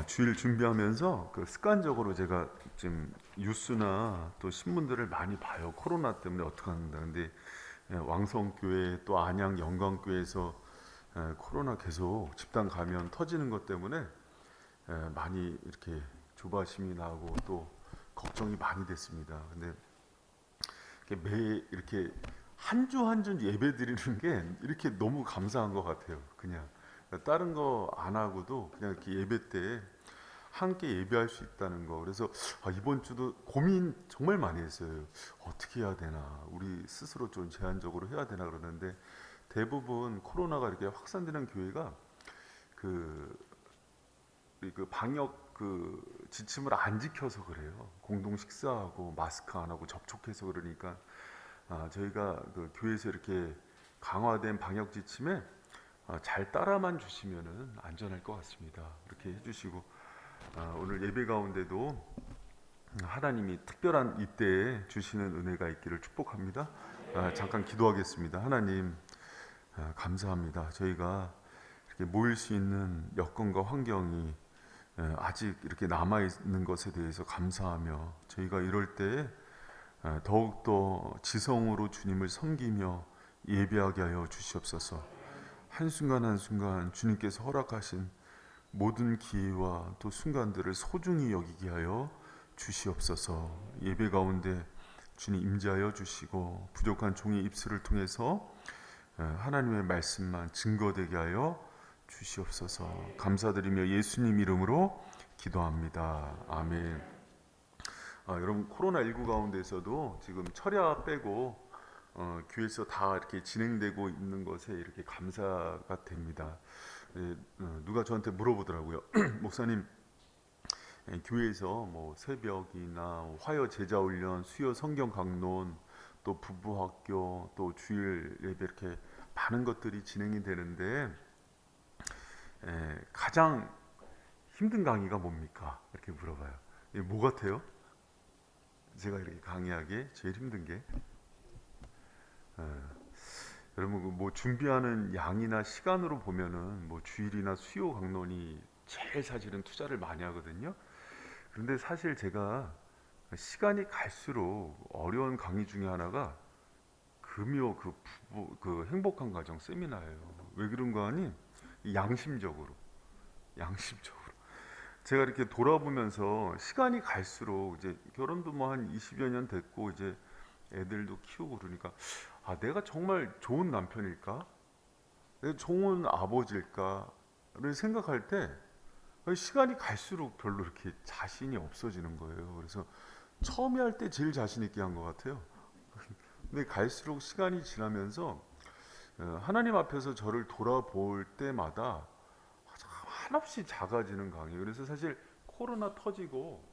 주일 준비하면서 그 습관적으로 제가 지금 뉴스나 또 신문들을 많이 봐요. 코로나 때문에 어떻게 하는다. 근데 왕성교회 또 안양 영광교회에서 코로나 계속 집단 감염 터지는 것 때문에 많이 이렇게 조바심이 나고 또 걱정이 많이 됐습니다. 근데 매 이렇게 한 주 한 주 예배 드리는 게 이렇게 너무 감사한 것 같아요. 그냥 다른 거 안 하고도 그냥 이렇게 예배 때 함께 예배할 수 있다는 거. 그래서 이번 주도 고민 정말 많이 했어요. 어떻게 해야 되나, 우리 스스로 좀 제한적으로 해야 되나 그러는데, 대부분 코로나가 이렇게 확산되는 교회가 그, 그 방역 지침을 안 지켜서 그래요. 공동 식사하고 마스크 안 하고 접촉해서 그러니까 저희가 그 교회에서 이렇게 강화된 방역 지침에 잘 따라만 주시면은 안전할 것 같습니다. 이렇게 해주시고, 오늘 예배 가운데도 하나님이 특별한 이때에 주시는 은혜가 있기를 축복합니다. 잠깐 기도하겠습니다. 하나님, 감사합니다. 저희가 이렇게 모일 수 있는 여건과 환경이 아직 이렇게 남아 있는 것에 대해서 감사하며, 저희가 이럴 때 더욱더 지성으로 주님을 섬기며 예배하게 하여 주시옵소서. 한순간 한순간 주님께서 허락하신 모든 기회와 또 순간들을 소중히 여기게 하여 주시옵소서. 예배 가운데 주님 임재하여 주시고, 부족한 종의 입술을 통해서 하나님의 말씀만 증거되게 하여 주시옵소서. 감사드리며 예수님 이름으로 기도합니다. 아멘. 여러분, 코로나19 가운데서도 지금 철야 빼고 교회에서 다 이렇게 진행되고 있는 것에 이렇게 감사가 됩니다. 누가 저한테 물어보더라고요. 목사님, 교회에서 뭐 새벽이나 화요 제자훈련, 수요 성경 강론, 또 부부학교, 또 주일 예배 이렇게 많은 것들이 진행이 되는데 가장 힘든 강의가 뭡니까? 이렇게 물어봐요. 뭐 같아요? 제가 이렇게 강의하기에 제일 힘든 게 여러분, 뭐 준비하는 양이나 시간으로 보면은 뭐 주일이나 수요 강론이 제일 사실은 투자를 많이 하거든요. 그런데 사실 제가 시간이 갈수록 어려운 강의 중에 하나가 금요 그 행복한 가정 세미나예요. 왜 그런가 하니, 양심적으로 제가 이렇게 돌아보면서 시간이 갈수록 이제 결혼도 뭐 한 20여 년 됐고 이제 애들도 키우고 그러니까, 내가 정말 좋은 남편일까? 내가 좋은 아버지일까를 생각할 때 시간이 갈수록 별로 이렇게 자신이 없어지는 거예요. 그래서 처음에 할 때 제일 자신 있게 한 것 같아요. 근데 갈수록 시간이 지나면서 하나님 앞에서 저를 돌아볼 때마다 한없이 작아지는 강이에요. 그래서 사실 코로나 터지고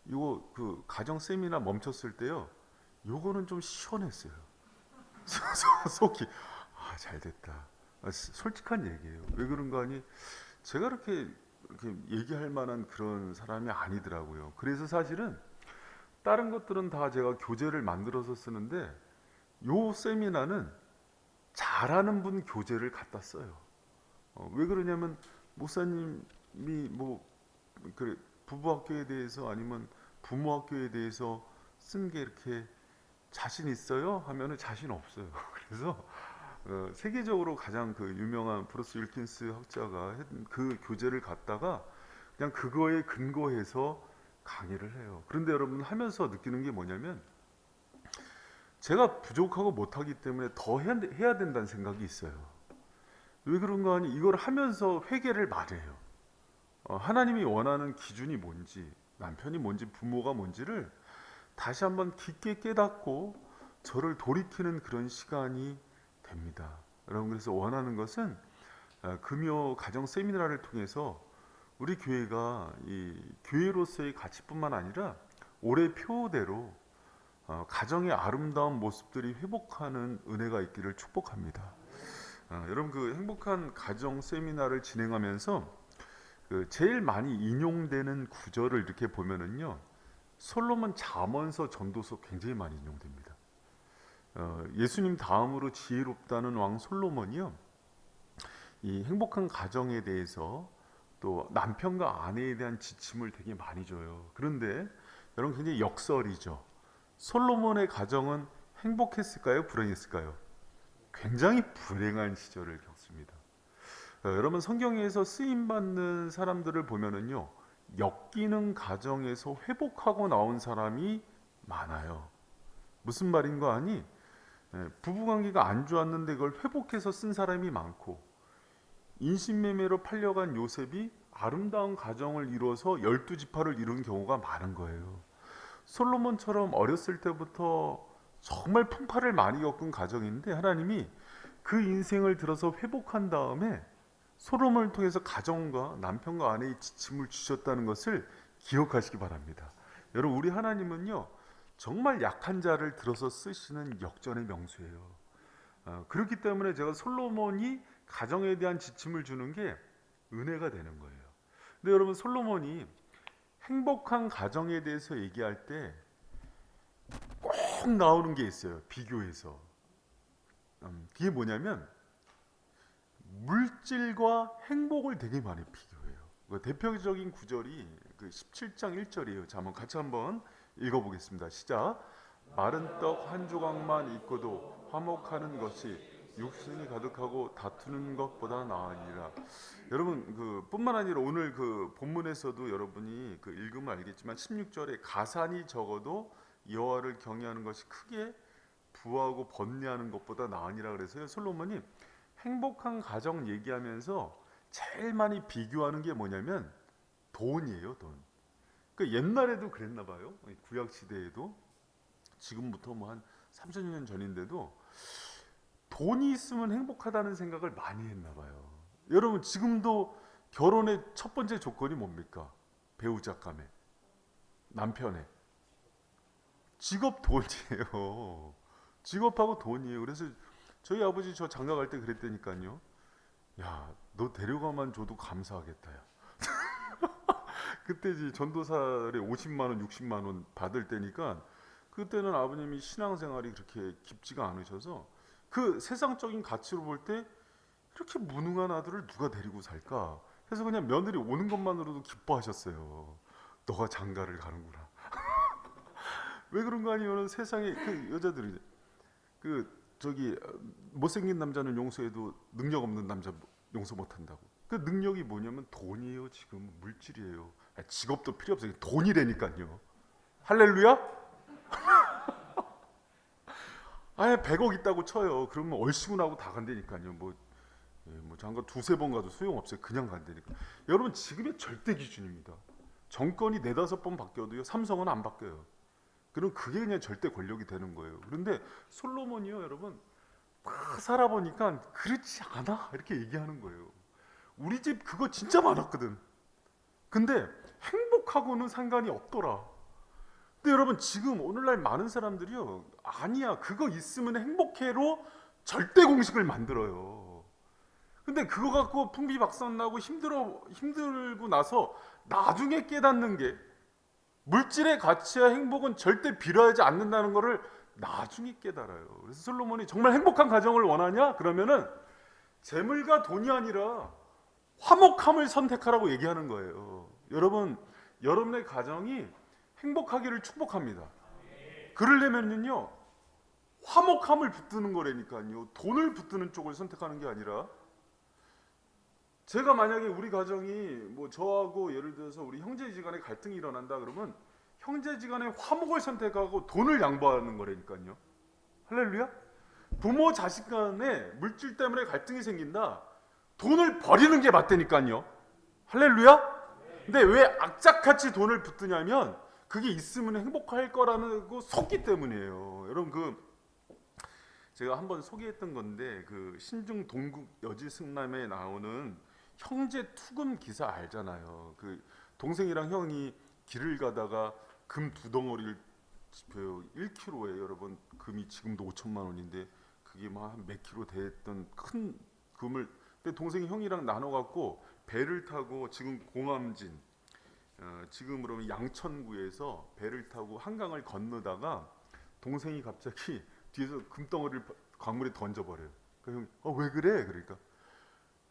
이거 그 가정 세미나 멈췄을 때요, 요거는 좀 시원했어요. 속이 잘 됐다. 솔직한 얘기예요. 왜 그런가 하니, 제가 이렇게 얘기할 만한 그런 사람이 아니더라고요. 그래서 사실은 다른 것들은 다 제가 교재를 만들어서 쓰는데, 요 세미나는 잘하는 분 교재를 갖다 써요. 왜 그러냐면, 목사님이 뭐 그 부부학교에 대해서 아니면 부모학교에 대해서 쓴 게 이렇게 자신 있어요? 하면은 자신 없어요. 그래서 세계적으로 가장 그 유명한 브루스 윌킨스 학자가 했던 그 교재를 갖다가 그냥 그거에 근거해서 강의를 해요. 그런데 여러분, 하면서 느끼는 게 뭐냐면, 제가 부족하고 못하기 때문에 더 해야 된다는 생각이 있어요. 왜 그런가 하니, 이걸 하면서 회개를 말해요. 하나님이 원하는 기준이 뭔지, 남편이 뭔지, 부모가 뭔지를 다시 한번 깊게 깨닫고 저를 돌이키는 그런 시간이 됩니다. 여러분, 그래서 원하는 것은 금요 가정 세미나를 통해서 우리 교회가 이 교회로서의 가치뿐만 아니라 올해 표대로 가정의 아름다운 모습들이 회복하는 은혜가 있기를 축복합니다. 여러분, 그 행복한 가정 세미나를 진행하면서 그 제일 많이 인용되는 구절을 이렇게 보면은요, 솔로몬 잠언서 전도서 굉장히 많이 인용됩니다. 예수님 다음으로 지혜롭다는 왕 솔로몬이요, 이 행복한 가정에 대해서 또 남편과 아내에 대한 지침을 되게 많이 줘요. 그런데 여러분 굉장히 역설이죠. 솔로몬의 가정은 행복했을까요? 불행했을까요? 굉장히 불행한 시절을 겪습니다. 여러분 성경에서 쓰임 받는 사람들을 보면은요, 엮이는 가정에서 회복하고 나온 사람이 많아요. 무슨 말인가 하니 부부관계가 안 좋았는데 그걸 회복해서 쓴 사람이 많고, 인신매매로 팔려간 요셉이 아름다운 가정을 이루어서 12지파를 이룬 경우가 많은 거예요. 솔로몬처럼 어렸을 때부터 정말 풍파를 많이 겪은 가정인데 하나님이 그 인생을 들어서 회복한 다음에 솔로몬을 통해서 가정과 남편과 아내의 지침을 주셨다는 것을 기억하시기 바랍니다. 여러분, 우리 하나님은요 정말 약한 자를 들어서 쓰시는 역전의 명수예요. 그렇기 때문에 제가 솔로몬이 가정에 대한 지침을 주는 게 은혜가 되는 거예요. 근데 여러분, 솔로몬이 행복한 가정에 대해서 얘기할 때 꼭 나오는 게 있어요. 비교해서. 그게 뭐냐면 물질과 행복을 되게 많이 비교해요. 그 대표적인 구절이 그 17장 1절이에요. 자, 한번 읽어보겠습니다. 시작. 마른 떡 한 조각만 있고도 화목하는 것이 육신이 가득하고 다투는 것보다 나으니라. 여러분, 그 뿐만 아니라 오늘 그 본문에서도 여러분이 그 읽으면 알겠지만 16절에 가산이 적어도 여호와를 경외하는 것이 크게 부하고 번뇌하는 것보다 나으니라. 그래서요, 솔로몬이 행복한 가정 얘기하면서 제일 많이 비교하는 게 뭐냐면 돈이에요. 돈. 그 옛날에도 그랬나 봐요. 구약 시대에도, 지금부터 뭐 한 3000년 전인데도 돈이 있으면 행복하다는 생각을 많이 했나 봐요. 여러분, 지금도 결혼의 첫 번째 조건이 뭡니까? 배우자 간에, 남편의 직업, 돈이에요. 직업하고 돈이에요. 그래서 저희 아버지 저 장가 갈 때 그랬다니까요. 야, 너 데려가만 줘도 감사하겠다. 야. 그때 이제 전도사에 50만 원, 60만 원 받을 때니까, 그때는 아버님이 신앙생활이 그렇게 깊지가 않으셔서 그 세상적인 가치로 볼 때 이렇게 무능한 아들을 누가 데리고 살까? 그래서 그냥 며느리 오는 것만으로도 기뻐하셨어요. 너가 장가를 가는구나. 왜 그런가 하면 세상에 그 여자들이 그 저기 못생긴 남자는 용서해도 능력 없는 남자 용서 못한다고. 그 능력이 뭐냐면 돈이에요. 지금 물질이에요. 직업도 필요 없어요. 돈이라니까요. 할렐루야? 아예 100억 있다고 쳐요. 그러면 얼씨구나고 다 간다니까요. 뭐 장가 두세 번 가도 소용없어요. 그냥 간다니까. 여러분, 지금의 절대 기준입니다. 정권이 4-5번 바뀌어도요, 삼성은 안 바뀌어요. 그럼 그게 그냥 절대 권력이 되는 거예요. 그런데 솔로몬이요, 여러분, 막 살아보니까 그렇지 않아 이렇게 얘기하는 거예요. 우리 집 그거 진짜 많았거든. 근데 행복하고는 상관이 없더라. 근데 여러분, 지금 오늘날 많은 사람들이요, 아니야 그거 있으면 행복해로 절대 공식을 만들어요. 근데 그거 갖고 풍비박산나고 힘들고 나서 나중에 깨닫는 게, 물질의 가치와 행복은 절대 비례하지 않는다는 것을 나중에 깨달아요. 그래서 솔로몬이 정말 행복한 가정을 원하냐? 그러면은 재물과 돈이 아니라 화목함을 선택하라고 얘기하는 거예요. 여러분, 여러분의 가정이 행복하기를 축복합니다. 그러려면요, 화목함을 붙드는 거라니까요. 돈을 붙드는 쪽을 선택하는 게 아니라, 제가 만약에 우리 가정이 뭐 저하고 예를 들어서 우리 형제지간에 갈등이 일어난다 그러면 형제지간에 화목을 선택하고 돈을 양보하는 거라니까요. 할렐루야? 부모 자식 간에 물질 때문에 갈등이 생긴다. 돈을 버리는 게 맞다니까요. 할렐루야? 근데 왜 악착같이 돈을 붙드냐면 그게 있으면 행복할 거라는 거 속기 때문이에요. 여러분, 제가 한번 소개했던 건데, 그 신중 동국 여지승남에 나오는 형제 투금 기사 알잖아요. 그 동생이랑 형이 길을 가다가 금 2덩어리를 짚어요. 1kg에 여러분, 금이 지금도 5천만 원인데 그게 막 몇 킬로 됐던 큰 금을, 근데 동생이 형이랑 나눠 갖고 배를 타고 지금 공암진, 지금으로 양천구에서 배를 타고 한강을 건너다가 동생이 갑자기 뒤에서 금덩어리를 강물에 던져버려요. 그 형이 왜 그래? 그러니까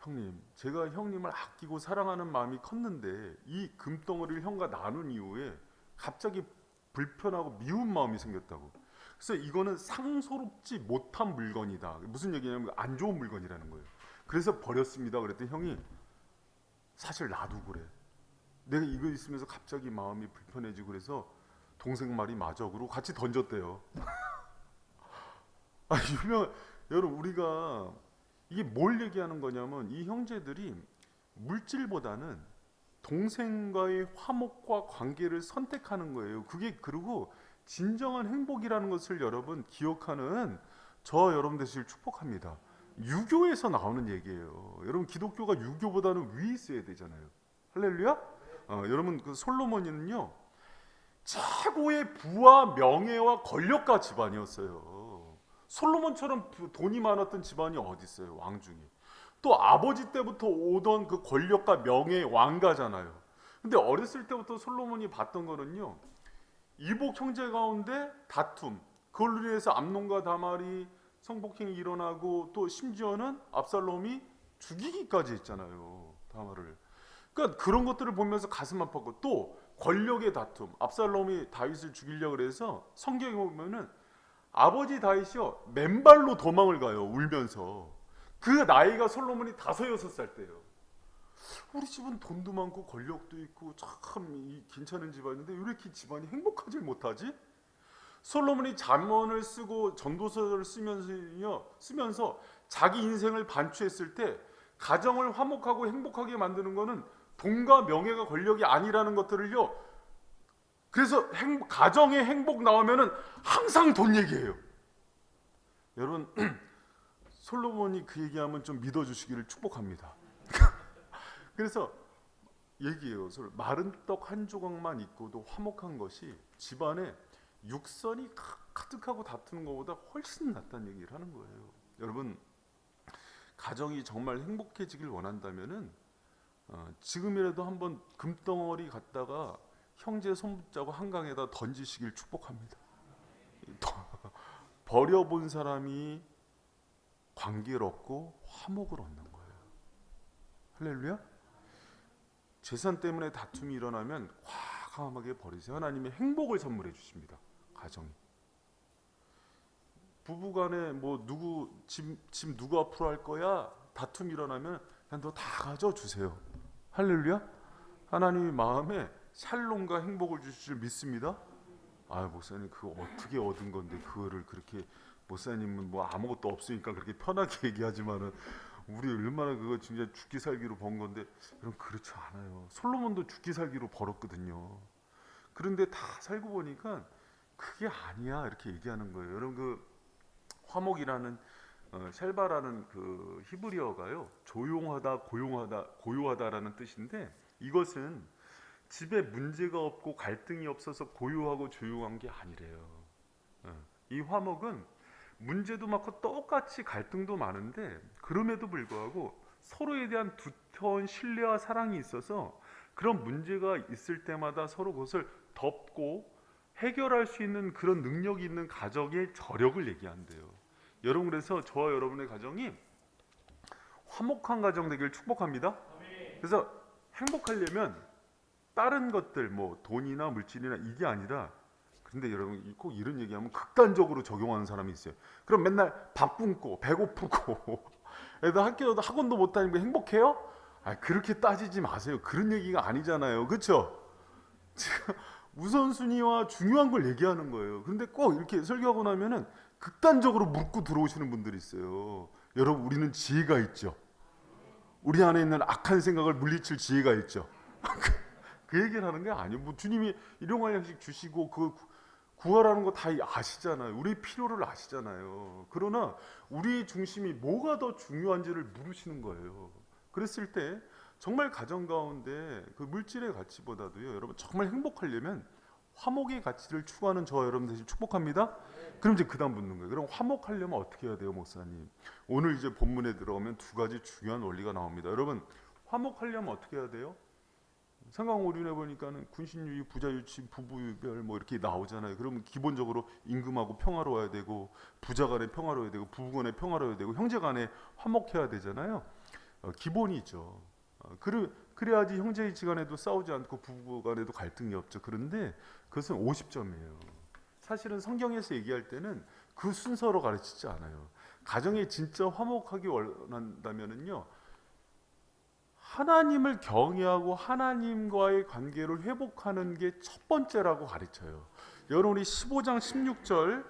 형님, 제가 형님을 아끼고 사랑하는 마음이 컸는데 이 금덩어리를 형과 나눈 이후에 갑자기 불편하고 미운 마음이 생겼다고. 그래서 이거는 상소롭지 못한 물건이다. 무슨 얘기냐면 안 좋은 물건이라는 거예요. 그래서 버렸습니다. 그랬더니 형이 사실 나도 그래. 내가 이거 있으면서 갑자기 마음이 불편해지고 그래서 동생 말이 맞아. 그러고 같이 던졌대요. 아, 여러분 우리가 이게 뭘 얘기하는 거냐면 이 형제들이 물질보다는 동생과의 화목과 관계를 선택하는 거예요. 그게 그리고 진정한 행복이라는 것을 여러분 기억하는 저 여러분 되시길 축복합니다. 유교에서 나오는 얘기예요. 여러분 기독교가 유교보다는 위에 있어야 되잖아요. 할렐루야? 여러분 그 솔로몬이는요 최고의 부와 명예와 권력가 집안이었어요. 솔로몬처럼 돈이 많았던 집안이 어디 있어요? 왕 중에. 또 아버지 때부터 오던 그 권력과 명예 왕가잖아요. 근데 어렸을 때부터 솔로몬이 봤던 거는요. 이복 형제 가운데 다툼, 그걸로 인해서 암논과 다말이 성폭행이 일어나고 또 심지어는 압살롬이 죽이기까지 했잖아요. 다말을. 그러니까 그런 것들을 보면서 가슴 아팠고 또 권력의 다툼. 압살롬이 다윗을 죽이려고 해서 성경에 보면은 아버지 다윗이요 맨발로 도망을 가요. 울면서. 그 나이가 솔로몬이 5-6살 때예요. 우리 집은 돈도 많고 권력도 있고 참 괜찮은 집안인데 왜 이렇게 집안이 행복하지 못하지? 솔로몬이 잠언을 쓰고 전도서를 쓰면서 자기 인생을 반추했을 때 가정을 화목하고 행복하게 만드는 거는 돈과 명예가 권력이 아니라는 것들을요. 그래서 가정의 행복 나오면은 항상 돈 얘기해요. 여러분 솔로몬이 그 얘기하면 좀 믿어주시기를 축복합니다. 그래서 얘기해요. 마른 떡 한 조각만 있고도 화목한 것이 집안에 육선이 가득하고 다투는 것보다 훨씬 낫다는 얘기를 하는 거예요. 여러분 가정이 정말 행복해지길 원한다면은 지금이라도 한번 금덩어리 갖다가 형제 손붙잡고 한강에다 던지시길 축복합니다. 버려본 사람이 관계를 얻고 화목을 얻는 거예요. 할렐루야? 재산 때문에 다툼이 일어나면 과감하게 버리세요. 하나님이 행복을 선물해 주십니다. 가정이. 부부간에 뭐 집 누구 앞으로 할 거야? 다툼 일어나면 그냥 너 다 가져 주세요. 할렐루야? 하나님이 마음에 샬롬과 행복을 주실 줄 믿습니다. 아 목사님 그거 어떻게 얻은 건데 그거를 그렇게 목사님은 뭐 아무것도 없으니까 그렇게 편하게 얘기하지만은 우리 얼마나 그거 진짜 죽기 살기로 번 건데 여러분 그렇지 않아요. 솔로몬도 죽기 살기로 벌었거든요. 그런데 다 살고 보니까 그게 아니야 이렇게 얘기하는 거예요. 여러분 그 화목이라는 샬바라는 그 히브리어가요 조용하다 고요하다라는 뜻인데 이것은 집에 문제가 없고 갈등이 없어서 고요하고 조용한 게 아니래요. 이 화목은 문제도 많고 똑같이 갈등도 많은데 그럼에도 불구하고 서로에 대한 두터운 신뢰와 사랑이 있어서 그런 문제가 있을 때마다 서로 그것을 덮고 해결할 수 있는 그런 능력이 있는 가정의 저력을 얘기한대요. 여러분 그래서 저와 여러분의 가정이 화목한 가정 되길 축복합니다. 그래서 행복하려면 다른 것들 뭐 돈이나 물질이나 이게 아니라 근데 여러분 꼭 이런 얘기하면 극단적으로 적용하는 사람이 있어요. 그럼 맨날 밥 굶고 배고프고 애들 학원도 못 다니고 행복해요? 그렇게 따지지 마세요. 그런 얘기가 아니잖아요. 그렇죠? 우선순위와 중요한 걸 얘기하는 거예요. 근데 꼭 이렇게 설교하고 나면은 극단적으로 묻고 들어오시는 분들이 있어요. 여러분 우리는 지혜가 있죠. 우리 안에 있는 악한 생각을 물리칠 지혜가 있죠. 그 얘기를 하는 게 아니에요. 뭐 주님이 일용할 양식 주시고 그 구하라는 거 다 아시잖아요. 우리 필요를 아시잖아요. 그러나 우리 중심이 뭐가 더 중요한지를 물으시는 거예요. 그랬을 때 정말 가정 가운데 그 물질의 가치보다도요. 여러분 정말 행복하려면 화목의 가치를 추구하는 저 여러분 되시길 축복합니다. 그럼 이제 그다음 묻는 거예요. 그럼 화목하려면 어떻게 해야 돼요, 목사님? 오늘 이제 본문에 들어가면 2가지 중요한 원리가 나옵니다. 여러분 화목하려면 어떻게 해야 돼요? 상강오륜에 보니까는 군신유의, 부자유치, 부부별 뭐 이렇게 나오잖아요. 그러면 기본적으로 임금하고 평화로워야 되고 부자간에 평화로워야 되고 부부간에 평화로워야 되고 형제간에 화목해야 되잖아요. 기본이죠. 그래야지 형제지간에도 싸우지 않고 부부간에도 갈등이 없죠. 그런데 그것은 50점이에요. 사실은 성경에서 얘기할 때는 그 순서로 가르치지 않아요. 가정이 진짜 화목하기 원한다면은요, 하나님을 경외하고 하나님과의 관계를 회복하는 게 첫 번째라고 가르쳐요. 여러분, 우리 15장 16절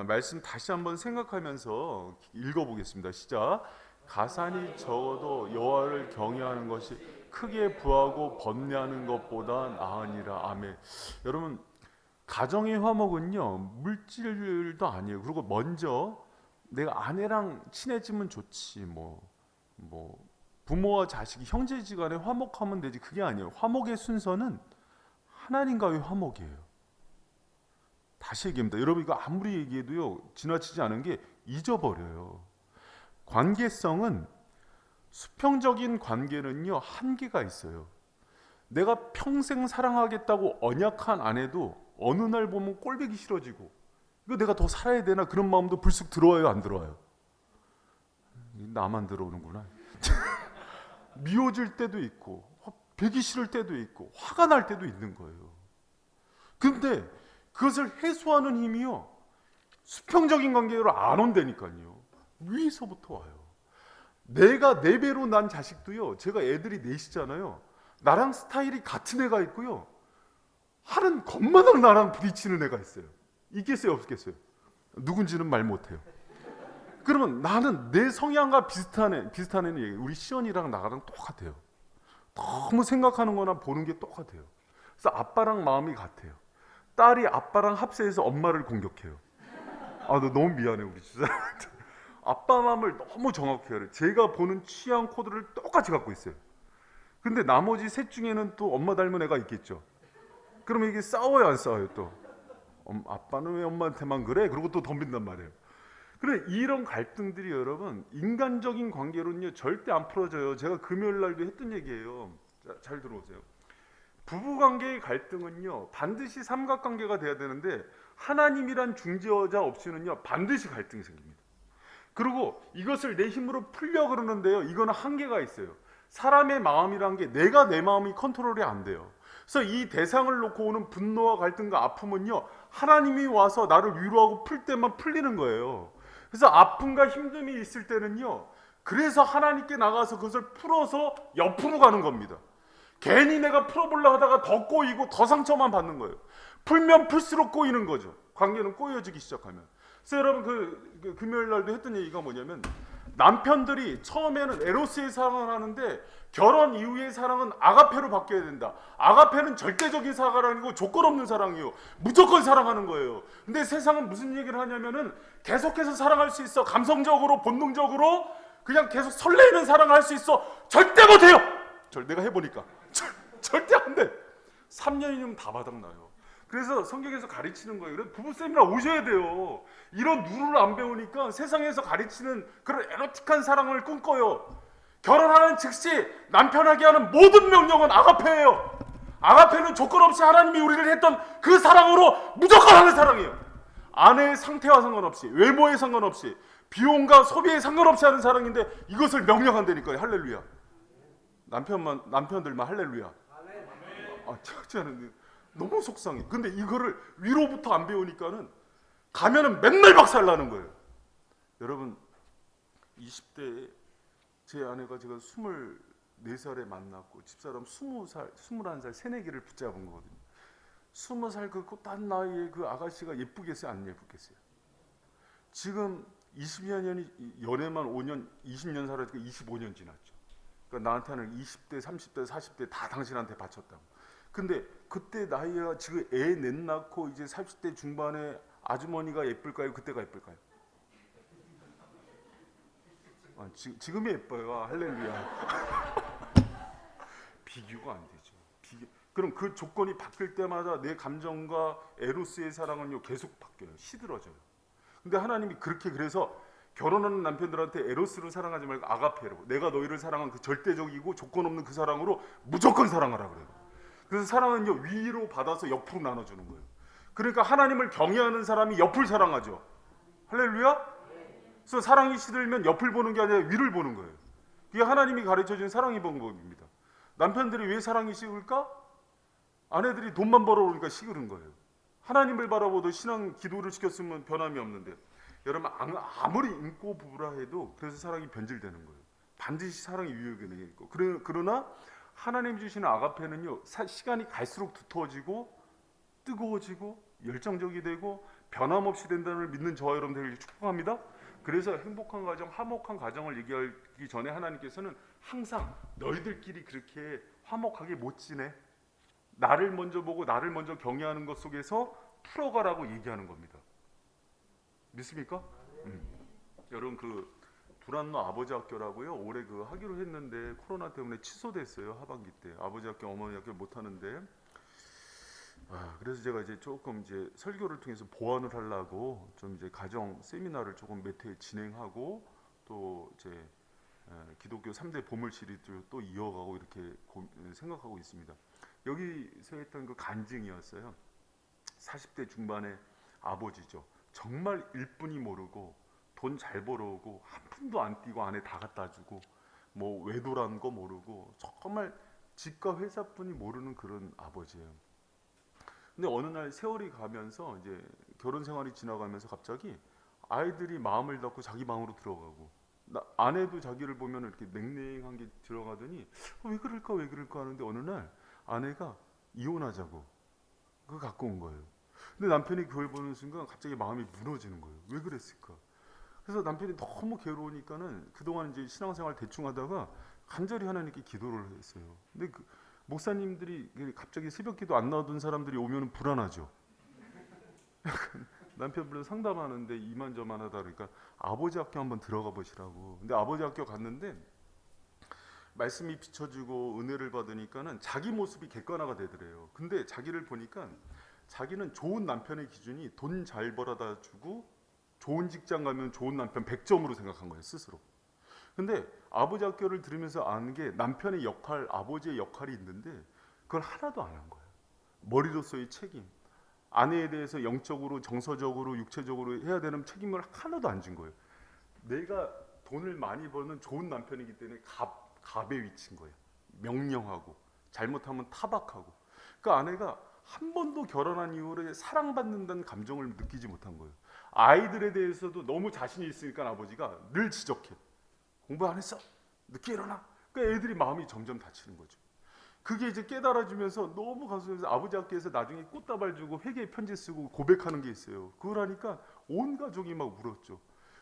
말씀 다시 한번 생각하면서 읽어보겠습니다. 시작. 가산이 적어도 여호와를 경외하는 것이 크게 부하고 번뇌하는 것보다 나으니라. 아멘. 여러분, 가정의 화목은요, 물질도 아니에요. 그리고 먼저 내가 아내랑 친해지면 좋지, 뭐 부모와 자식이 형제지간에 화목하면 되지, 그게 아니에요. 화목의 순서는 하나님과의 화목이에요. 다시 얘기합니다. 여러분, 이거 아무리 얘기해도요, 지나치지 않은 게 잊어버려요. 관계성은, 수평적인 관계는요, 한계가 있어요. 내가 평생 사랑하겠다고 언약한 아내도 어느 날 보면 꼴보기 싫어지고, 이거 내가 더 살아야 되나, 그런 마음도 불쑥 들어와요, 안 들어와요? 나만 들어오는구나. 미워질 때도 있고, 뵈기 싫을 때도 있고, 화가 날 때도 있는 거예요. 근데 그것을 해소하는 힘이요, 수평적인 관계로 안 온다니까요. 위에서부터 와요. 내가 4배로 난 자식도요, 제가 애들이 넷이잖아요. 나랑 스타일이 같은 애가 있고요, 하는 것마다 나랑 부딪히는 애가 있어요. 있겠어요, 없겠어요? 누군지는 말 못해요. 그러면 나는 내 성향과 비슷한 애는 얘기해요. 우리 시연이랑 나랑 똑같아요. 너무 생각하는 거나 보는 게 똑같아요. 그래서 아빠랑 마음이 같아요. 딸이 아빠랑 합세해서 엄마를 공격해요. 너 너무 미안해, 우리 주사한테. 아빠 마음을 너무 정확히 알아요. 제가 보는 취향 코드를 똑같이 갖고 있어요. 근데 나머지 셋 중에는 또 엄마 닮은 애가 있겠죠. 그러면 이게 싸워요, 안 싸워요? 또 아빠는 왜 엄마한테만 그래? 그러고 또 덤빈단 말이에요. 그래, 이런 갈등들이 여러분, 인간적인 관계로는요, 절대 안 풀어져요. 제가 금요일 날도 했던 얘기예요. 자, 잘 들어오세요. 부부관계의 갈등은요, 반드시 삼각관계가 돼야 되는데, 하나님이란 중재자 없이는요, 반드시 갈등이 생깁니다. 그리고 이것을 내 힘으로 풀려 그러는데요, 이거는 한계가 있어요. 사람의 마음이란 게 내가 내 마음이 컨트롤이 안 돼요. 그래서 이 대상을 놓고 오는 분노와 갈등과 아픔은요, 하나님이 와서 나를 위로하고 풀 때만 풀리는 거예요. 그래서 아픔과 힘듦이 있을 때는요, 그래서 하나님께 나가서 그것을 풀어서 옆으로 가는 겁니다. 괜히 내가 풀어보려고 하다가 더 꼬이고 더 상처만 받는 거예요. 풀면 풀수록 꼬이는 거죠. 관계는 꼬여지기 시작하면. 그래서 여러분, 그 금요일 날도 했던 얘기가 뭐냐면, 남편들이 처음에는 에로스의 사랑을 하는데 결혼 이후의 사랑은 아가페로 바뀌어야 된다. 아가페는 절대적인 사랑이 아니고 조건 없는 사랑이에요. 무조건 사랑하는 거예요. 근데 세상은 무슨 얘기를 하냐면은 계속해서 사랑할 수 있어. 감성적으로, 본능적으로 그냥 계속 설레이는 사랑을 할 수 있어. 절대 못해요. 내가 해보니까 절대 안 돼. 3년이면 다 바닥나요. 그래서 성경에서 가르치는 거예요. 그래서 부부 세미나 오셔야 돼요. 이런 룰을 안 배우니까 세상에서 가르치는 그런 에로틱한 사랑을 꿈꿔요. 결혼하는 즉시 남편에게 하는 모든 명령은 아가페예요. 아가페는 조건 없이 하나님이 우리를 했던 그 사랑으로 무조건 하는 사랑이에요. 아내의 상태와 상관없이, 외모에 상관없이, 비용과 소비에 상관없이 하는 사랑인데 이것을 명령한다니까요. 할렐루야. 남편들만 할렐루야. 착지 않은데 너무 속상해. 근데 이거를 위로부터 안 배우니까는 가면은 맨날 박살나는 거예요. 여러분, 20대에 제 아내가 제가 24살에 만났고 집사람 20살, 21살, 새내기를 붙잡은 거거든요. 20살 그 꽃단 나이에 그 아가씨가 예쁘겠어요, 안 예쁘겠어요? 지금 20년이 연애만 5년, 20년 살았으니까 25년 지났죠. 그러니까 나한테는 20대, 30대, 40대 다 당신한테 바쳤다고. 근데 그때 나이가 지금 애 넷 낳고 이제 30대 중반에 아주머니가 예쁠까요? 그때가 예쁠까요? 지금이 예뻐요. 할렐루야. 비교가 안 되죠. 그럼 그 조건이 바뀔 때마다 내 감정과 에로스의 사랑은요, 계속 바뀌어요. 시들어져요. 근데 하나님이 그래서 결혼하는 남편들한테 에로스를 사랑하지 말고 아가페로, 내가 너희를 사랑한 그 절대적이고 조건 없는 그 사랑으로 무조건 사랑하라 그래요. 그래서 사랑은요, 위로 받아서 옆으로 나눠주는 거예요. 그러니까 하나님을 경외하는 사람이 옆을 사랑하죠. 할렐루야. 그래서 사랑이 시들면 옆을 보는 게 아니라 위를 보는 거예요. 그게 하나님이 가르쳐준 사랑의 방법입니다. 남편들이 왜 사랑이 식을까? 아내들이 돈만 벌어오니까 식으는 거예요. 하나님을 바라보도 신앙 기도를 시켰으면 변함이 없는데, 여러분 아무리 인고 부부라 해도 그래서 사랑이 변질되는 거예요. 반드시 사랑이 위협이 있고, 그러나 하나님 주시는 아가페는요, 시간이 갈수록 두터워지고 뜨거워지고 열정적이 되고 변함없이 된다는 걸 믿는 저와 여러분들에게 축복합니다. 그래서 행복한 가정, 화목한 가정을 얘기하기 전에 하나님께서는 항상 너희들끼리 그렇게 화목하게 못 지내, 나를 먼저 보고 나를 먼저 경외하는 것 속에서 풀어가라고 얘기하는 겁니다. 믿습니까? 여러분, 그 불안노 아버지 학교라고요, 올해 그 하기로 했는데 코로나 때문에 취소됐어요. 하반기 때 아버지 학교 어머니 학교 못 하는데, 그래서 제가 이제 조금 이제 설교를 통해서 보완을 하려고 좀 이제 가정 세미나를 조금 몇 회 진행하고, 또 이제 기독교 3대 보물 시리즈를 또 이어가고 이렇게 생각하고 있습니다. 여기서 했던 그 간증이었어요. 40대 중반의 아버지죠. 정말 일뿐이 모르고 돈 잘 벌어오고 한 푼도 안 띄고 아내 다 갖다 주고 뭐 외도란 거 모르고 정말 집과 회사뿐이 모르는 그런 아버지예요. 근데 어느 날 세월이 가면서 이제 결혼 생활이 지나가면서 갑자기 아이들이 마음을 닫고 자기 방으로 들어가고, 아내도 자기를 보면 이렇게 냉랭한 게 들어가더니 왜 그럴까 왜 그럴까 하는데, 어느 날 아내가 이혼하자고 그거 갖고 온 거예요. 근데 남편이 그걸 보는 순간 갑자기 마음이 무너지는 거예요. 왜 그랬을까? 그래서 남편이 너무 괴로우니까는 그동안 이제 신앙생활 대충 하다가 간절히 하나님께 기도를 했어요. 근데 그 목사님들이 갑자기 새벽기도 안 나오던 사람들이 오면 불안하죠. 남편분은 상담하는데 이만저만 하다 그러니까 아버지 학교 한번 들어가 보시라고. 근데 아버지 학교 갔는데 말씀이 비춰지고 은혜를 받으니까는 자기 모습이 객관화가 되더래요. 근데 자기를 보니까 자기는 좋은 남편의 기준이 돈 잘 벌어다 주고 좋은 직장 가면 좋은 남편 100점으로 생각한 거예요, 스스로. 근데 아버지 학교를 들으면서 아는 게 남편의 역할, 아버지의 역할이 있는데 그걸 하나도 안 한 거예요. 머리로서의 책임, 아내에 대해서 영적으로, 정서적으로, 육체적으로 해야 되는 책임을 하나도 안 진 거예요. 내가 돈을 많이 버는 좋은 남편이기 때문에 갑의 위치인 거예요. 명령하고 잘못하면 타박하고. 그 아내가 한 번도 결혼한 이후로 사랑받는다는 감정을 느끼지 못한 거예요. 아이들에 대해서도 너무 자신이 있으니까 아버지가 늘 지적해. 공부 안 했어? 늦게 일어나? 그러니까 애들이 마음이 점점 다치는 거죠. 그게 이제 깨달아지면서 너무 가슴에서 아버지 학교에서 나중에 꽃다발 주고 회개 편지 쓰고 고백하는 게 있어요. 그걸 하니까 온 가족이 막 울었죠.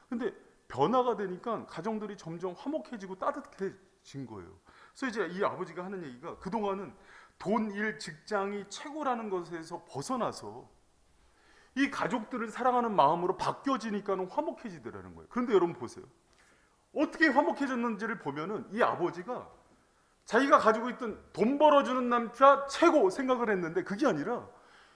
근데 변화가 되니까 가정들이 점점 화목해지고 따뜻해진 거예요. 그래서 이제 이 아버지가 하는 얘기가 그동안은 돈, 일, 직장이 최고라는 것에서 벗어나서 이 가족들을 사랑하는 마음으로 바뀌어지니까는 화목해지더라는 거예요. 그런데 여러분 보세요. 어떻게 화목해졌는지를 보면은 이 아버지가 자기가 가지고 있던 돈 벌어주는 남자 최고 생각을 했는데 그게 아니라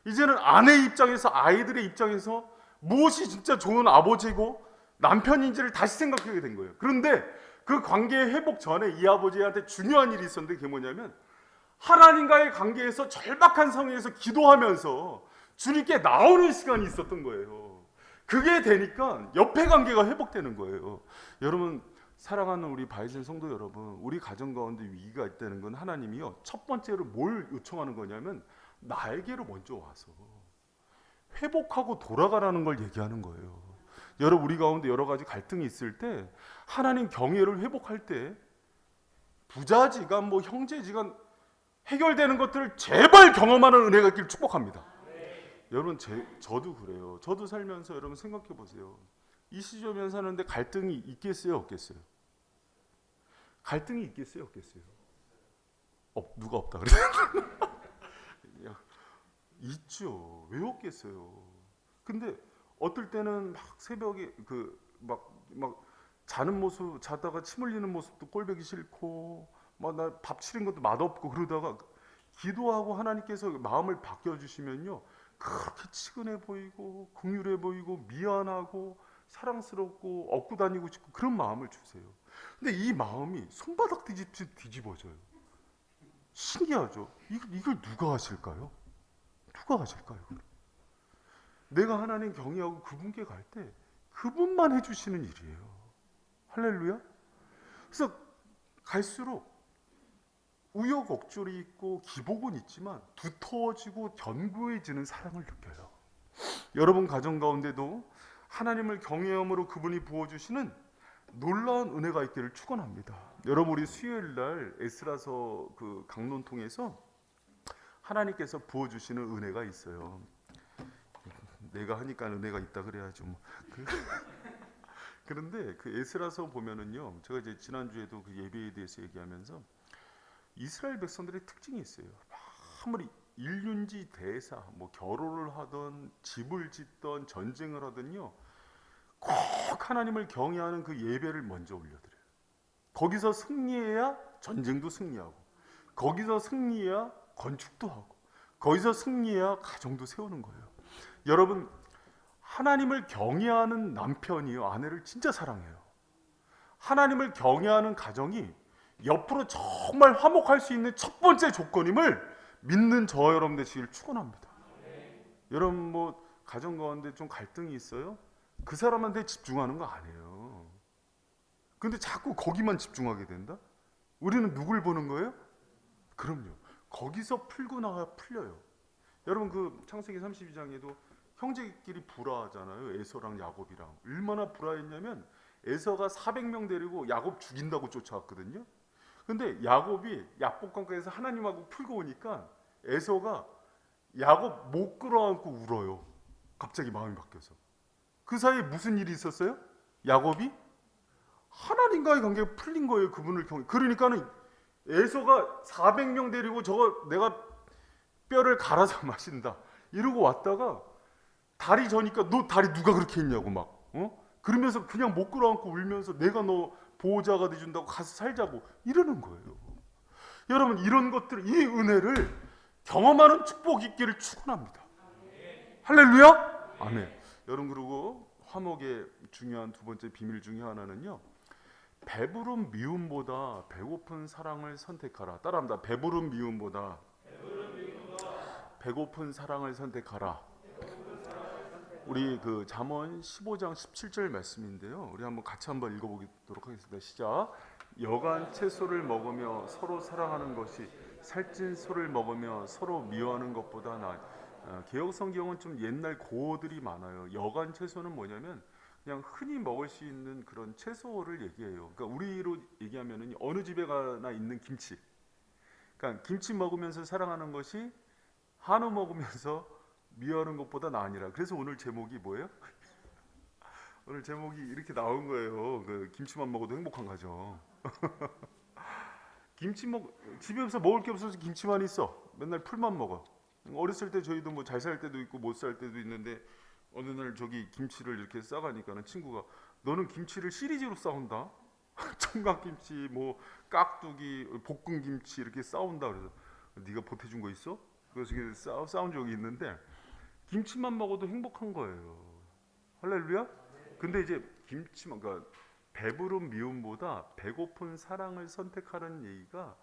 이제는 아내 입장에서, 아이들의 입장에서 무엇이 진짜 좋은 아버지고 남편인지를 다시 생각하게 된 거예요. 그런데 그 관계 회복 전에 이 아버지한테 중요한 일이 있었는데 그게 뭐냐면 하나님과의 관계에서 절박한 상황에서 기도하면서 주님께 나오는 시간이 있었던 거예요. 그게 되니까 옆에 관계가 회복되는 거예요. 여러분, 사랑하는 우리 바이젠 성도 여러분, 우리 가정 가운데 위기가 있다는 건 하나님이요, 첫 번째로 뭘 요청하는 거냐면 나에게로 먼저 와서 회복하고 돌아가라는 걸 얘기하는 거예요. 여러분, 우리 가운데 여러 가지 갈등이 있을 때 하나님 경외를 회복할 때 부자지간 뭐 형제지간 해결되는 것들을 제발 경험하는 은혜가 있길 축복합니다. 여러분, 저도 그래요. 저도 살면서 여러분 생각해 보세요. 이 시점에 사는데 갈등이 있겠어요, 없겠어요? 갈등이 있겠어요, 없겠어요? 누가 없다 그래? 있죠. 왜 없겠어요? 근데 어떨 때는 막 새벽에 막 자는 모습, 자다가 침 흘리는 모습도 꼴보기 싫고, 막 나 밥 치는 것도 맛없고, 그러다가 기도하고 하나님께서 마음을 바뀌어 주시면요, 그렇게 치근해 보이고 긍휼해 보이고 미안하고 사랑스럽고 업고 다니고 싶고 그런 마음을 주세요. 근데 이 마음이 손바닥 뒤집듯이 뒤집어져요. 신기하죠? 이걸 누가 하실까요? 누가 하실까요? 내가 하나님 경외하고 그분께 갈 때 그분만 해주시는 일이에요. 할렐루야. 그래서 갈수록 우여곡절이 있고 기복은 있지만 두터워지고 견고해지는 사랑을 느껴요. 여러분 가정 가운데도 하나님을 경외함으로 그분이 부어주시는 놀라운 은혜가 있기를 축원합니다. 여러분 우리 수요일 날 에스라서 그 강론통에서 하나님께서 부어주시는 은혜가 있어요. 내가 하니까 은혜가 있다 그래야죠. 뭐. 그런데 그 에스라서 보면은요, 제가 이제 지난주에도 그 예배에 대해서 얘기하면서 이스라엘 백성들의 특징이 있어요. 아무리 일륜지 대사, 뭐 결혼을 하던 집을 짓던 전쟁을 하든요, 꼭 하나님을 경외하는 그 예배를 먼저 올려드려요. 거기서 승리해야 전쟁도 승리하고, 거기서 승리해야 건축도 하고, 거기서 승리해야 가정도 세우는 거예요. 여러분 하나님을 경외하는 남편이요 아내를 진짜 사랑해요. 하나님을 경외하는 가정이 옆으로 정말 화목할 수 있는 첫 번째 조건임을 믿는 저 여러분 되시길 축원합니다. 여러분 뭐 가정 가운데 좀 갈등이 있어요? 그 사람한테 집중하는 거 아니에요. 근데 자꾸 거기만 집중하게 된다? 우리는 누굴 보는 거예요? 그럼요. 거기서 풀고 나가야 풀려요. 여러분 그 창세기 32장에도 형제끼리 불화하잖아요. 에서랑 야곱이랑. 얼마나 불화했냐면 에서가 400명 데리고 야곱 죽인다고 쫓아왔거든요. 근데 야곱이 야복강가에서 하나님하고 풀고 오니까 에서가 야곱 못 끌어안고 울어요. 갑자기 마음이 바뀌어서. 그 사이에 무슨 일이 있었어요? 야곱이 하나님과의 관계가 풀린 거예요. 그분을 경외. 그러니까는 에서가 400명 데리고 저거 내가 뼈를 갈아서 마신다 이러고 왔다가 다리 저니까 너 다리 누가 그렇게 했냐고 막 그러면서 그냥 못 끌어안고 울면서 내가 너 보호자가 돼준다고 가서 살자고 이러는 거예요. 여러분 이런 것들 이 은혜를 경험하는 축복 있기를 축원합니다. 할렐루야. 아멘. 여러분 그리고 화목의 중요한 두 번째 비밀 중에 하나는요, 배부른 미움보다 배고픈 사랑을 선택하라. 따라합니다. 배부른 미움보다 배고픈 사랑을 선택하라. 우리 그 잠언 15장 17절 말씀인데요. 우리 한번 같이 한번 읽어보도록 하겠습니다. 시작. 여간 채소를 먹으며 서로 사랑하는 것이 살찐 소를 먹으며 서로 미워하는 것보다 나아. 개역 성경은 좀 옛날 고어들이 많아요. 여간 채소는 뭐냐면 그냥 흔히 먹을 수 있는 그런 채소를 얘기해요. 그러니까 우리로 얘기하면은 어느 집에 가나 있는 김치. 그러니까 김치 먹으면서 사랑하는 것이 한우 먹으면서 미워하는 것보다 나으니라. 그래서 오늘 제목이 뭐예요? 오늘 제목이 이렇게 나온 거예요. 그 김치만 먹어도 행복한 가정. 집에서 먹을 게 없어서 김치만 있어. 맨날 풀만 먹어. 어렸을 때 저희도 뭐 잘 살 때도 있고 못 살 때도 있는데 어느 날 저기 김치를 이렇게 싸가니까는 친구가 너는 김치를 시리즈로 싸운다. 청각김치, 뭐 깍두기, 볶음김치 이렇게 싸운다. 그래서 네가 보태준 거 있어? 그래서 싸운 적이 있는데 김치만 먹어도 행복한 거예요. 할렐루야. 근데 이제 김치만, 그러니까 배부른 미움보다 배고픈 사랑을 선택하는 얘기가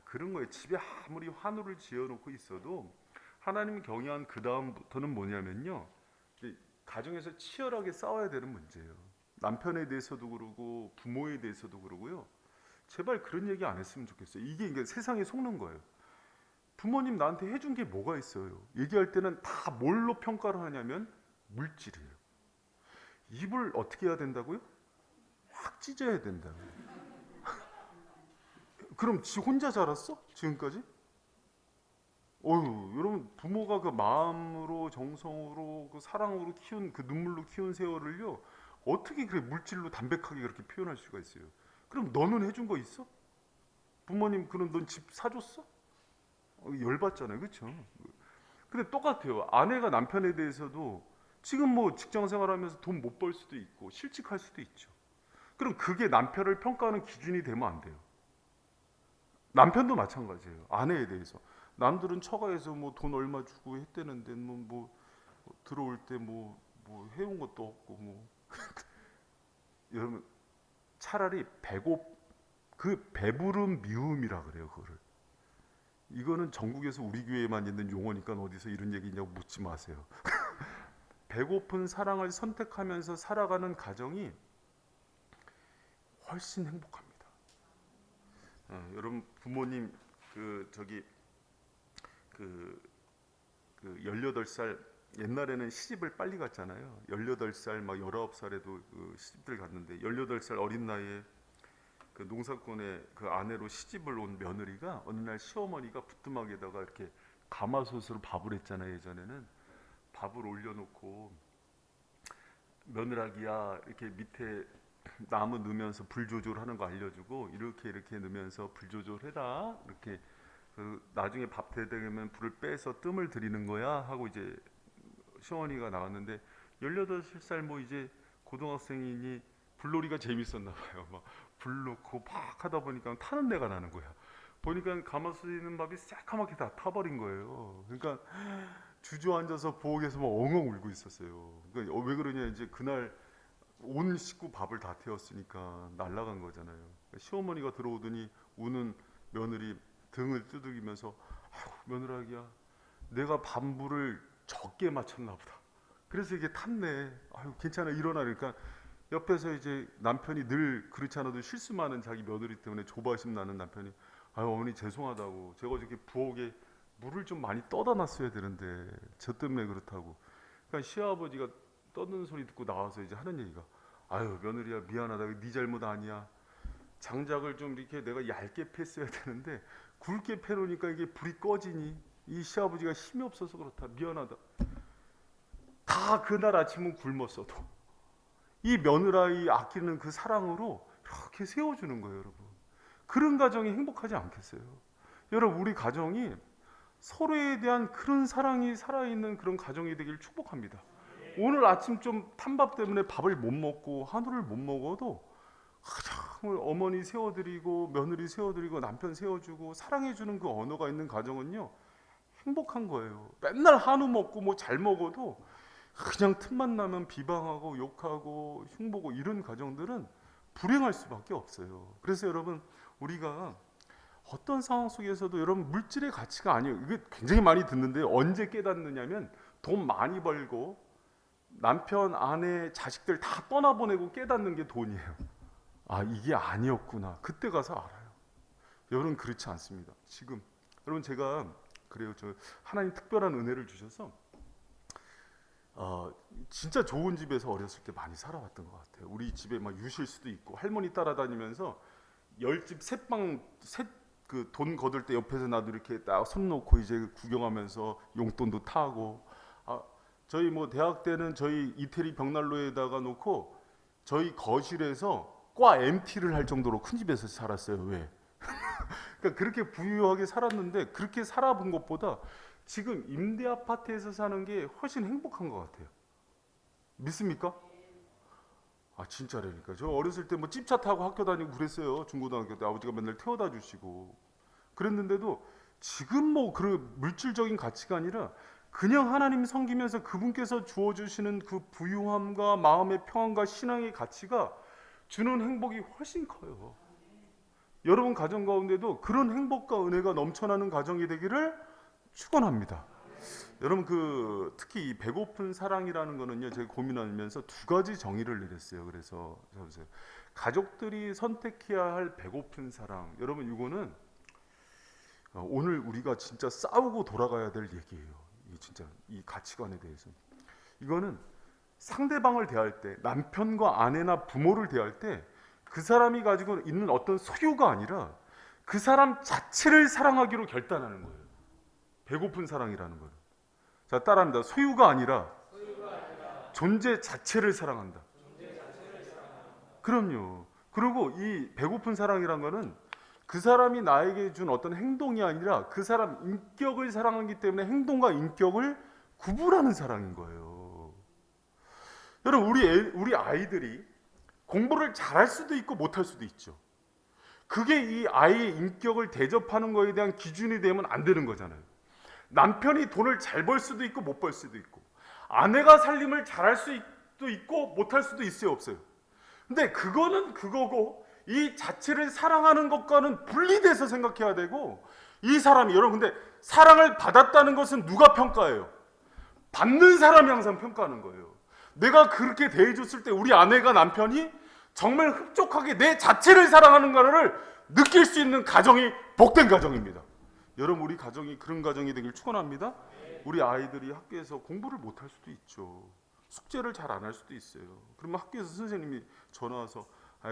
그런 거예요. 집에 아무리 환호를 지어놓고 있어도 하나님 경외한 그 다음부터는 뭐냐면요, 가정에서 치열하게 싸워야 되는 문제예요. 남편에 대해서도 그러고 부모에 대해서도 그러고요. 제발 그런 얘기 안 했으면 좋겠어요. 이게 세상에 속는 거예요. 부모님 나한테 해준 게 뭐가 있어요? 얘기할 때는 다 뭘로 평가를 하냐면 물질이에요. 입을 어떻게 해야 된다고요? 확 찢어야 된다고요. 그럼 지 혼자 자랐어? 지금까지? 여러분 부모가 그 마음으로 정성으로 그 사랑으로 키운 그 눈물로 키운 세월을요 어떻게 그렇게 물질로 담백하게 그렇게 표현할 수가 있어요? 그럼 너는 해준 거 있어? 부모님 그럼 넌 집 사줬어? 열받잖아요, 그렇죠? 근데 똑같아요. 아내가 남편에 대해서도 지금 뭐 직장 생활하면서 돈 못 벌 수도 있고 실직할 수도 있죠. 그럼 그게 남편을 평가하는 기준이 되면 안 돼요. 남편도 마찬가지예요. 아내에 대해서 남들은 처가에서 뭐 돈 얼마 주고 했대는데 뭐 들어올 때 뭐 해온 것도 없고 뭐 여러분 차라리 그 배부른 미움이라 그래요. 그거를. 이거는 전국에서 우리 교회에만 있는 용어니까 어디서 이런 얘기냐고 묻지 마세요. 배고픈 사랑을 선택하면서 살아가는 가정이 훨씬 행복합니다. 여러분 부모님 저기 그 18살 옛날에는 시집을 빨리 갔잖아요. 18살 막 19살에도 시집들 갔는데 18살 어린 나이에 그 농사꾼의 그 아내로 시집을 온 며느리가 어느 날 시어머니가 부뚜막에다가 이렇게 가마솥으로 밥을 했잖아요. 예전에는 밥을 올려놓고 며느라기야 이렇게 밑에 나무 넣으면서 불 조절하는 거 알려주고 이렇게 넣으면서 불 조절해라 이렇게 나중에 밥 되면 불을 빼서 뜸을 들이는 거야 하고 이제 시어머니가 나왔는데 18살 뭐 이제 고등학생이니 불놀이가 재밌었나 봐요. 막 불 넣고 막 하다 보니까 타는 데가 나는 거야. 보니까 가마솥에 있는 밥이 새까맣게 다 타버린 거예요. 그러니까 주저앉아서 부엌에서 막 엉엉 울고 있었어요. 그러니까 왜 그러냐 이제 그날 온 식구 밥을 다 태웠으니까 날라간 거잖아요. 시어머니가 들어오더니 우는 며느리 등을 두들기면서 아유 며느라기야 내가 밥물을 적게 맞췄나 보다. 그래서 이게 탔네. 아유 괜찮아 일어나. 그러니까 옆에서 이제 남편이 늘 그렇지 않아도 실수 많은 자기 며느리 때문에 조바심 나는 남편이 아유 어머니 죄송하다고 제가 어저께 부엌에 물을 좀 많이 떠다 놨어야 되는데 저 때문에 그렇다고. 그러니까 시아버지가 떠드는 소리 듣고 나와서 이제 하는 얘기가 아유 며느리야 미안하다 네 잘못 아니야. 장작을 좀 이렇게 내가 얇게 팼어야 되는데 굵게 패놓으니까 이게 불이 꺼지니 이 시아버지가 힘이 없어서 그렇다 미안하다. 다 그날 아침은 굶었어도 이 며느라이 아끼는 그 사랑으로 이렇게 세워주는 거예요. 여러분 그런 가정이 행복하지 않겠어요? 여러분 우리 가정이 서로에 대한 그런 사랑이 살아있는 그런 가정이 되길 축복합니다. 오늘 아침 좀 탄밥 때문에 밥을 못 먹고 한우를 못 먹어도 어머니 세워드리고 며느리 세워드리고 남편 세워주고 사랑해주는 그 언어가 있는 가정은요 행복한 거예요. 맨날 한우 먹고 뭐 잘 먹어도 그냥 틈만 나면 비방하고 욕하고 흉보고 이런 가정들은 불행할 수밖에 없어요. 그래서 여러분 우리가 어떤 상황 속에서도 여러분 물질의 가치가 아니에요. 이게 굉장히 많이 듣는데 언제 깨닫느냐면 돈 많이 벌고 남편, 아내, 자식들 다 떠나보내고 깨닫는 게 돈이에요. 아 이게 아니었구나. 그때 가서 알아요. 여러분 그렇지 않습니다. 지금 여러분 제가 그래요. 저 하나님 특별한 은혜를 주셔서 진짜 좋은 집에서 어렸을 때 많이 살아왔던 것 같아요. 우리 집에 막 유실 수도 있고 할머니 따라다니면서 10집 셋방 그 돈 거둘 때 옆에서 나도 이렇게 딱 손 놓고 이제 구경하면서 용돈도 타고 저희 뭐 대학 때는 저희 이태리 벽난로에다가 놓고 저희 거실에서 과 MT를 할 정도로 큰 집에서 살았어요. 왜? 그러니까 그렇게 부유하게 살았는데 그렇게 살아본 것보다 지금 임대 아파트에서 사는 게 훨씬 행복한 것 같아요. 믿습니까? 아 진짜라니까. 저 어렸을 때 뭐 찝차 타고 학교 다니고 그랬어요. 중고등학교 때 아버지가 맨날 태워다 주시고 그랬는데도 지금 뭐 그런 물질적인 가치가 아니라 그냥 하나님 섬기면서 그분께서 주어주시는 그 부유함과 마음의 평안과 신앙의 가치가 주는 행복이 훨씬 커요. 여러분 가정 가운데도 그런 행복과 은혜가 넘쳐나는 가정이 되기를 축원합니다. 여러분 특히 이 배고픈 사랑이라는 거는요 제가 고민하면서 두 가지 정의를 내렸어요. 그래서 보세요. 가족들이 선택해야 할 배고픈 사랑. 여러분 이거는 오늘 우리가 진짜 싸우고 돌아가야 될 얘기예요. 진짜 이 가치관에 대해서. 이거는 상대방을 대할 때 남편과 아내나 부모를 대할 때 그 사람이 가지고 있는 어떤 소유가 아니라 그 사람 자체를 사랑하기로 결단하는 거예요. 배고픈 사랑이라는 거예요. 자 따라합니다. 소유가 아니라 존재 자체를 사랑한다. 그럼요. 그리고 이 배고픈 사랑이란 거는 그 사람이 나에게 준 어떤 행동이 아니라 그 사람 인격을 사랑하기 때문에 행동과 인격을 구분하는 사랑인 거예요. 여러분 우리 아이들이 공부를 잘할 수도 있고 못할 수도 있죠. 그게 이 아이의 인격을 대접하는 거에 대한 기준이 되면 안 되는 거잖아요. 남편이 돈을 잘 벌 수도 있고 못 벌 수도 있고 아내가 살림을 잘할 수도 있고 못할 수도 있어요 없어요. 근데 그거는 그거고 이 자체를 사랑하는 것과는 분리돼서 생각해야 되고 이 사람이 여러분 근데 사랑을 받았다는 것은 누가 평가해요? 받는 사람이 항상 평가하는 거예요. 내가 그렇게 대해줬을 때 우리 아내가 남편이 정말 흡족하게 내 자체를 사랑하는 거를 느낄 수 있는 가정이 복된 가정입니다. 여러분, 우리 가정이 그런 가정이 되길 축원합니다. 우리 아이들이 학교에서 공부를 못할 수도 있죠. 숙제를 잘 안 할 수도 있어요. 그러면 학교에서 선생님이 전화 와서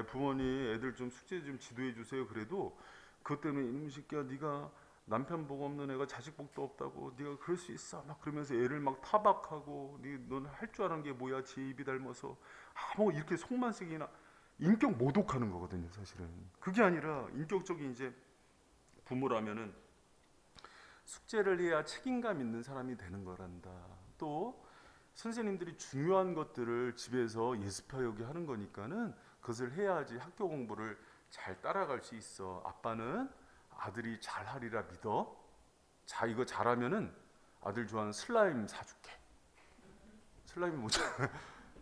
부모님 애들 좀 숙제 좀 지도해 주세요. 그래도 그것 때문에 이놈 새끼야, 네가 남편 복 없는 애가 자식 복도 없다고 네가 그럴 수 있어 막 그러면서 애를 막 타박하고 넌 할 줄 아는 게 뭐야, 지 입이 닮아서 뭐 이렇게 속만 쓰기나 인격 모독하는 거거든요. 사실은 그게 아니라 인격적인 이제 부모라면은 숙제를 해야 책임감 있는 사람이 되는 거란다. 또 선생님들이 중요한 것들을 집에서 예습하려고 하는 거니까는 그것을 해야지 학교 공부를 잘 따라갈 수 있어. 아빠는 아들이 잘하리라 믿어. 자, 이거 잘하면은 아들 좋아하는 슬라임 사줄게. 슬라임이 뭐지?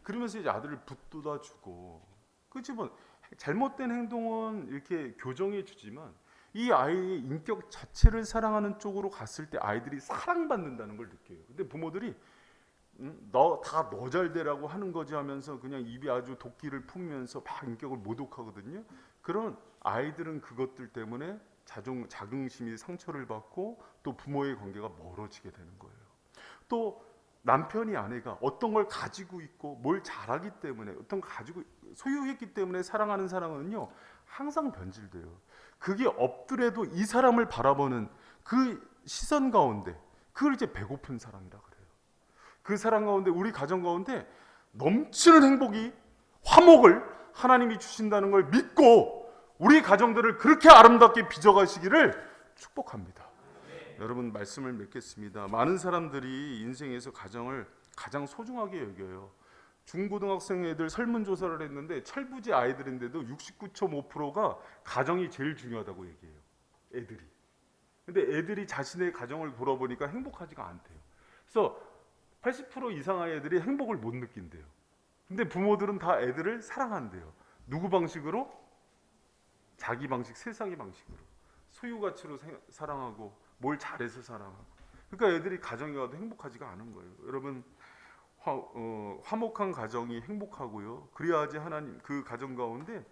그러면서 이제 아들을 붙돋아 주고. 그렇지 뭐 잘못된 행동은 이렇게 교정해 주지만 이 아이의 인격 자체를 사랑하는 쪽으로 갔을 때 아이들이 사랑받는다는 걸 느껴요. 근데 부모들이 너 잘 되라고 하는 거지 하면서 그냥 입이 아주 도끼를 품으면서 막 인격을 모독하거든요. 그런 아이들은 그것들 때문에 자긍심이 상처를 받고 또 부모의 관계가 멀어지게 되는 거예요. 또 남편이 아내가 어떤 걸 가지고 있고 뭘 잘하기 때문에 어떤 걸 가지고 소유했기 때문에 사랑하는 사랑은요 항상 변질돼요. 그게 없더라도 이 사람을 바라보는 그 시선 가운데 그걸 이제 배고픈 사랑이라 그래요. 그 사랑 가운데 우리 가정 가운데 넘치는 행복이 화목을 하나님이 주신다는 걸 믿고 우리 가정들을 그렇게 아름답게 빚어가시기를 축복합니다. 여러분, 말씀을 맺겠습니다. 많은 사람들이 인생에서 가정을 가장 소중하게 여겨요. 중고등학생 애들 설문조사를 했는데 철부지 아이들인데도 69.5%가 가정이 제일 중요하다고 얘기해요. 애들이. 근데 애들이 자신의 가정을 돌아보니까 행복하지가 않대요. 그래서 80% 이상의 애들이 행복을 못 느낀대요. 근데 부모들은 다 애들을 사랑한대요. 누구 방식으로? 자기 방식, 세상의 방식으로. 소유 가치로 사랑하고 뭘 잘해서 사랑하고. 그러니까 애들이 가정에 가도 행복하지가 않은 거예요. 여러분, 화목한 가정이 행복하고요. 그래야지 하나님 그 가정 가운데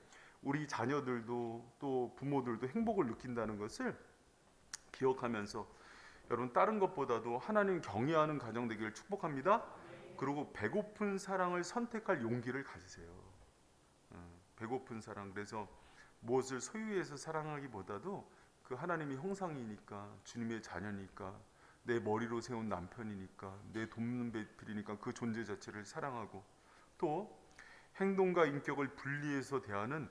우리 자녀들도 또 부모들도 행복을 느낀다는 것을 기억하면서 여러분, 다른 것보다도 하나님 경외하는 가정 되기를 축복합니다. 그리고 배고픈 사랑을 선택할 용기를 가지세요. 배고픈 사랑. 그래서 무엇을 소유해서 사랑하기보다도 그 하나님이 형상이니까, 주님의 자녀니까, 내 머리로 세운 남편이니까, 내 돕는 배필이니까 그 존재 자체를 사랑하고, 또 행동과 인격을 분리해서 대하는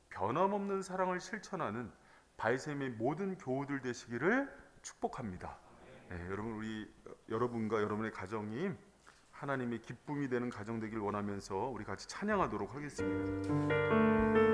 변함없는 사랑을 실천하는 발샘의 모든 교우들 되시기를 축복합니다. 네, 여러분, 여러분과 여러분의 가정이 하나님의 기쁨이 되는 가정 되길 원하면서 우리 같이 찬양하도록 하겠습니다.